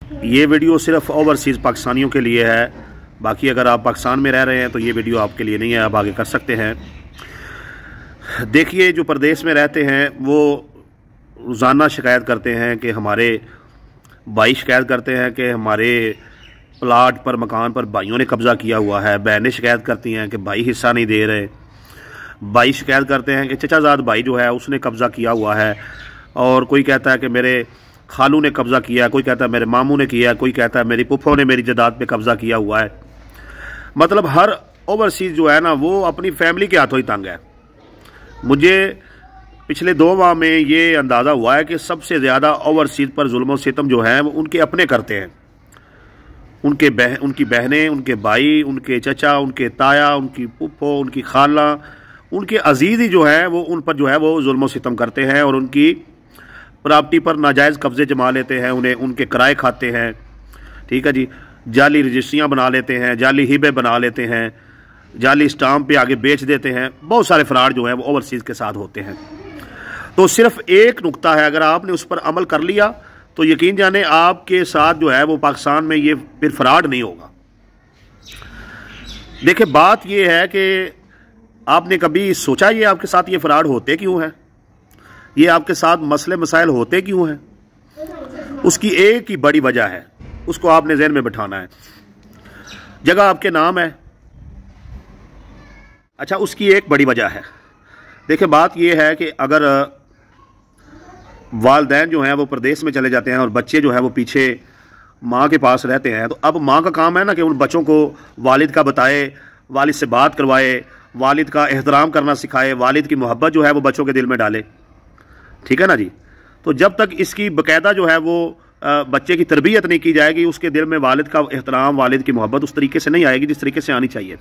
ये वीडियो सिर्फ ओवरसीज़ पाकिस्तानियों के लिए है, बाकी अगर आप पाकिस्तान में रह रहे हैं तो ये वीडियो आपके लिए नहीं है, आप आगे कर सकते हैं। देखिए, जो प्रदेश में रहते हैं वो रोज़ाना शिकायत करते हैं कि हमारे भाई शिकायत करते हैं कि हमारे प्लाट पर, मकान पर भाइयों ने कब्ज़ा किया हुआ है। बहनें शिकायत करती हैं कि भाई हिस्सा नहीं दे रहे। भाई शिकायत करते हैं कि चचाजाद भाई जो है उसने कब्ज़ा किया हुआ है, और कोई कहता है कि मेरे खालू ने कब्ज़ा किया, कोई कहता है मेरे मामू ने किया, कोई कहता है मेरी पुप्पो ने मेरी जायदाद पे कब्ज़ा किया हुआ है। मतलब हर ओवरसीज़ जो है ना वो अपनी फैमिली के हाथों ही तंग है। मुझे पिछले 2 माह में ये अंदाज़ा हुआ है कि सबसे ज़्यादा ओवरसीज़ पर जुल्म और सितम जो है वो उनके अपने करते हैं। उनकी बहनें, उनके भाई, उनके चचा, उनके ताया, उनकी पुप्पो, उनकी खाला, उनके अजीज़ ही जो है वो उन पर जो है वो जुल्म और सितम करते हैं और उनकी प्रॉपर्टी पर नाजायज़ कब्ज़े जमा लेते हैं, उनके किराए खाते हैं। ठीक है जी, जाली रजिस्ट्रियाँ बना लेते हैं, जाली हिबे बना लेते हैं, जाली स्टाम्प पे आगे बेच देते हैं। बहुत सारे फ्रॉड जो है वो ओवरसीज़ के साथ होते हैं। तो सिर्फ एक नुक्ता है, अगर आपने उस पर अमल कर लिया तो यकीन जाने आपके साथ जो है वो पाकिस्तान में ये फिर फ्रॉड नहीं होगा। देखिए, बात ये है कि आपने कभी सोचा ये आपके साथ ये फ्रॉड होते क्यों है, ये आपके साथ मसले मसाइल होते क्यों हैं? उसकी एक ही बड़ी वजह है, उसको आपने ज़हन में बिठाना है। जगह आपके नाम है, अच्छा, उसकी एक बड़ी वजह है। देखिए, बात यह है कि अगर वालिदैन जो हैं वो प्रदेश में चले जाते हैं और बच्चे जो है वो पीछे माँ के पास रहते हैं, तो अब माँ का काम है ना कि उन बच्चों को वालिद का बताए, वालिद से बात करवाए, वालिद का एहतराम करना सिखाए, वालिद की मोहब्बत जो है वो बच्चों के दिल में डाले। ठीक है ना जी। तो जब तक इसकी बाकायदा जो है वो बच्चे की तरबियत नहीं की जाएगी, उसके दिल में वालिद का एहतराम, वालिद की मोहब्बत उस तरीके से नहीं आएगी जिस तरीके से आनी चाहिए।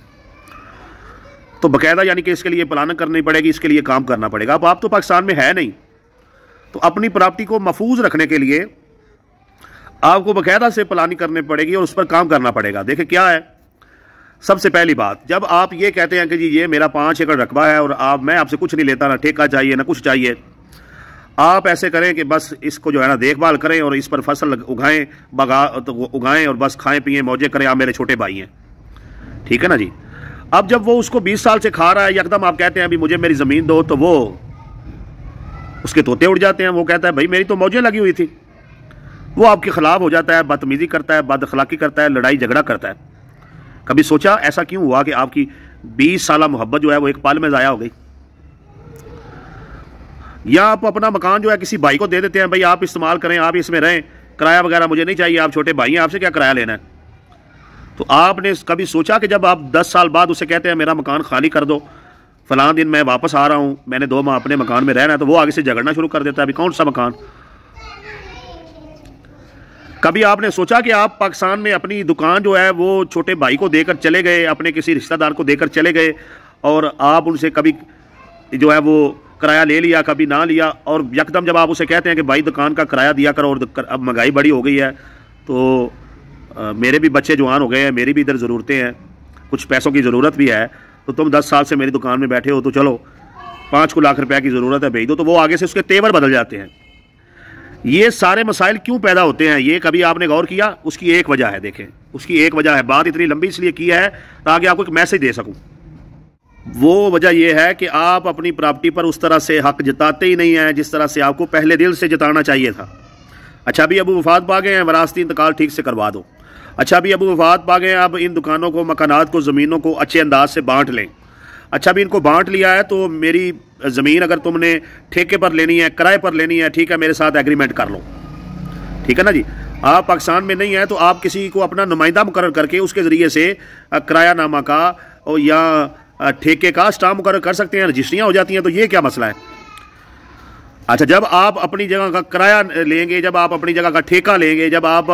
तो बाकायदा यानी कि इसके लिए प्लानिंग करनी पड़ेगी, इसके लिए काम करना पड़ेगा। अब आप तो पाकिस्तान में है नहीं, तो अपनी प्रॉपर्टी को महफूज रखने के लिए आपको बाकायदा से प्लानिंग करनी पड़ेगी और उस पर काम करना पड़ेगा। देखिए क्या है, सबसे पहली बात, जब आप ये कहते हैं कि जी ये मेरा 5 एकड़ रकबा है और मैं आपसे कुछ नहीं लेता, ना ठेका चाहिए ना कुछ चाहिए, आप ऐसे करें कि बस इसको जो है ना देखभाल करें और इस पर फसल उगाएं, उगाएं और बस खाएं पिएं मौजें करें, आप मेरे छोटे भाई हैं। ठीक है ना जी। अब जब वो उसको 20 साल से खा रहा है, यकदम आप कहते हैं अभी मुझे मेरी ज़मीन दो, तो वो उसके तोते उड़ जाते हैं। वो कहता है भाई मेरी तो मौजें लगी हुई थी। वो आपके खिलाफ हो जाता है, बदतमीज़ी करता है, बदअखलाकी करता है, लड़ाई झगड़ा करता है। कभी सोचा ऐसा क्यों हुआ कि आपकी 20 साल मोहब्बत जो है वो एक पल में ज़ाया हो गई? या आप अपना मकान जो है किसी भाई को दे देते हैं, भाई आप इस्तेमाल करें, आप इसमें रहें, किराया वगैरह मुझे नहीं चाहिए, आप छोटे भाई हैं, आपसे क्या किराया लेना है? तो आपने कभी सोचा कि जब आप 10 साल बाद उसे कहते हैं मेरा मकान खाली कर दो, फलां दिन मैं वापस आ रहा हूँ, मैंने 2 माह अपने मकान में रहना है, तो वो आगे से झगड़ना शुरू कर देता है, अभी कौन सा मकान? कभी आपने सोचा कि आप पाकिस्तान में अपनी दुकान जो है वो छोटे भाई को देकर चले गए, अपने किसी रिश्तेदार को देकर चले गए, और आप उनसे कभी जो है वो किराया ले लिया, कभी ना लिया, और यकदम जब आप उसे कहते हैं कि भाई दुकान का किराया दिया करो, और अब महंगाई बड़ी हो गई है, तो मेरे भी बच्चे जवान हो गए हैं, मेरी भी इधर ज़रूरतें हैं, कुछ पैसों की ज़रूरत भी है, तो तुम 10 साल से मेरी दुकान में बैठे हो, तो चलो 5 लाख रुपए की ज़रूरत है, भेज दो। तो वो आगे से उसके तेवर बदल जाते हैं। ये सारे मसाइल क्यों पैदा होते हैं, ये कभी आपने गौर किया? उसकी एक वजह है। देखें, उसकी एक वजह है। बात इतनी लंबी इसलिए की है ताकि आपको एक मैसेज दे सकूं। वो वजह यह है कि आप अपनी प्रॉपर्टी पर उस तरह से हक जताते ही नहीं हैं जिस तरह से आपको पहले दिल से जताना चाहिए था। अच्छा, अभी अबू वफात पा गए हैं, वरासती इंतकाल ठीक से करवा दो। अच्छा, अभी अबू वफात पा गए हैं, अब इन दुकानों को, मकानात को, ज़मीनों को अच्छे अंदाज से बांट लें। अच्छा, अभी इनको बांट लिया है, तो मेरी ज़मीन अगर तुमने ठेके पर लेनी है, किराए पर लेनी है, ठीक है, मेरे साथ एग्रीमेंट कर लो। ठीक है ना जी। आप पाकिस्तान में नहीं है तो आप किसी को अपना नुमाइंदा मुकर्रर करके उसके ज़रिए से किरायानामा का और या ठेके का स्टाम्प मुकर्रर कर सकते हैं, रजिस्ट्रियाँ हो जाती हैं। तो ये क्या मसला है? अच्छा, जब आप अपनी जगह का किराया लेंगे, जब आप अपनी जगह का ठेका लेंगे, जब आप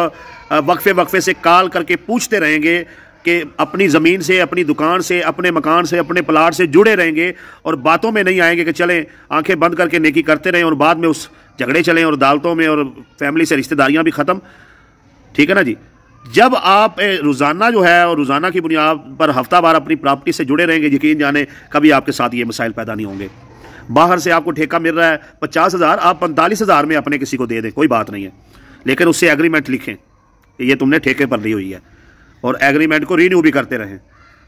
वक्फे से कॉल करके पूछते रहेंगे कि अपनी ज़मीन से, अपनी दुकान से, अपने मकान से, अपने प्लाट से जुड़े रहेंगे और बातों में नहीं आएंगे कि चलें आंखें बंद करके नेकी करते रहें और बाद में उस झगड़े चलें और अदालतों में और फैमिली से रिश्तेदारियां भी ख़त्म। ठीक है ना जी। जब आप रोज़ाना जो है और रोज़ाना की बुनियाद पर हफ्तावार अपनी प्रॉपर्टी से जुड़े रहेंगे, यकीन जाने कभी आपके साथ ये मसाइल पैदा नहीं होंगे। बाहर से आपको ठेका मिल रहा है 50,000, आप 45,000 में अपने किसी को दे दें, कोई बात नहीं है, लेकिन उससे एग्रीमेंट लिखें। कि ये तुमने ठेके पर दी हुई है, और एग्रीमेंट को रीन्यू भी करते रहें।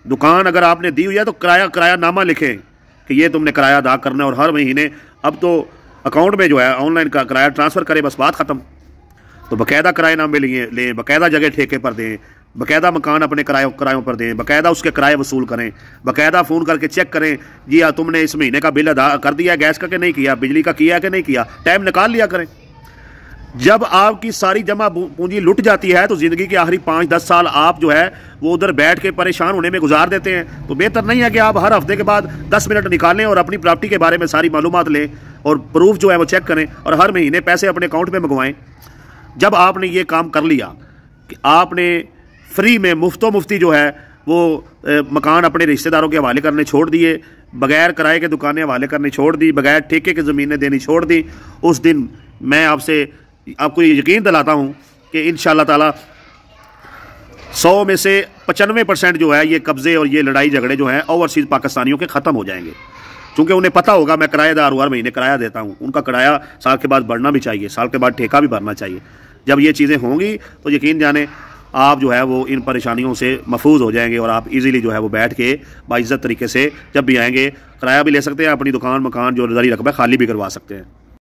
दुकान अगर आपने दी हुई है तो किरायानामा लिखें कि ये तुमने किराया अदा करना है, और हर महीने अब तो अकाउंट में जो है ऑनलाइन का किराया ट्रांसफ़र करें, बस बात ख़त्म। तो बाकायदा किराएनामे लें, बाकायदा जगह ठेके पर दें, बाकायदा मकान अपने किरायों पर दें, बाकायदा उसके किराए वसूल करें, बाकायदा फ़ोन करके चेक करें जी हाँ तुमने इस महीने का बिल अदा कर दिया, गैस का कि नहीं किया, बिजली का किया कि नहीं किया, टाइम निकाल लिया करें। जब आपकी सारी जमा पूंजी लुट जाती है तो ज़िंदगी के आखिरी 5-10 साल आप जो है वो उधर बैठ के परेशान होने में गुजार देते हैं। तो बेहतर नहीं है कि आप हर हफ्ते के बाद 10 मिनट निकालें और अपनी प्रॉपर्टी के बारे में सारी मालूमात लें और प्रूफ जो है वो चेक करें और हर महीने पैसे अपने अकाउंट में मंगवाएं। जब आपने ये काम कर लिया कि आपने फ्री में मुफ्ती जो है वो मकान अपने रिश्तेदारों के हवाले करने छोड़ दिए, बगैर किराए के दुकानें हवाले करनी छोड़ दी, बगैर ठेके की ज़मीनें देनी छोड़ दी, उस दिन मैं आपको ये यकीन दिलाता हूँ कि इंशाअल्लाह ताला 100 में से 95% जो है ये कब्ज़े और ये लड़ाई झगड़े जो हैं ओवरसीज़ पाकिस्तानियों के ख़त्म हो जाएंगे। क्योंकि उन्हें पता होगा मैं किराएदार हूँ, हर महीने किराया देता हूँ, उनका किराया साल के बाद बढ़ना भी चाहिए, साल के बाद ठेका भी भरना चाहिए। जब ये चीज़ें होंगी तो यकीन जाने आप जो है वो इन परेशानियों से महफूज हो जाएंगे और आप इजीली जो है वो बैठ के बाइज्जत तरीके से जब भी आएंगे किराया भी ले सकते हैं, अपनी दुकान मकान जो रज़ारी रकबा खाली भी करवा सकते हैं।